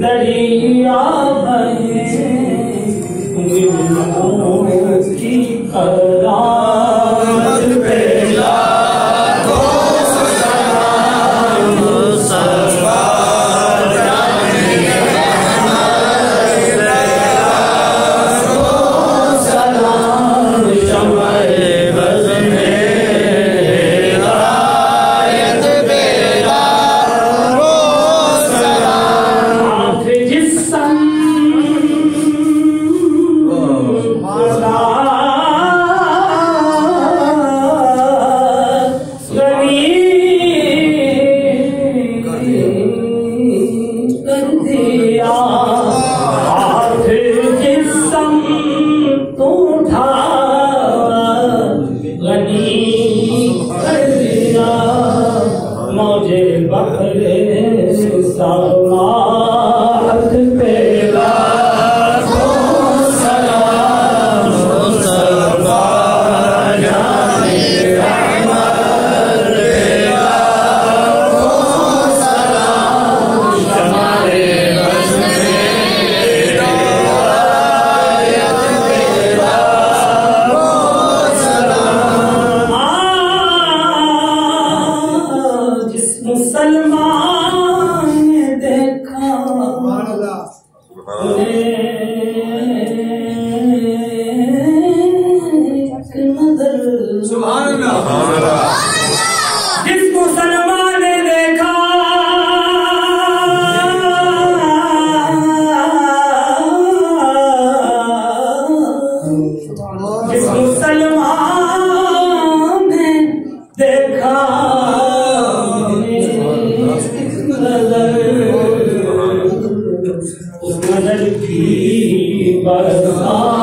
दरिया की मुझे बखरे समात पेला सलाम सलवा जाने रहमत पेला सलाम हमारे बस में हिदायत पेला सलाम जिस मुसलमान ने देखा जिस मुसलमान ने देखा जिस मुसलमान ने देखा उस नजर की बरसात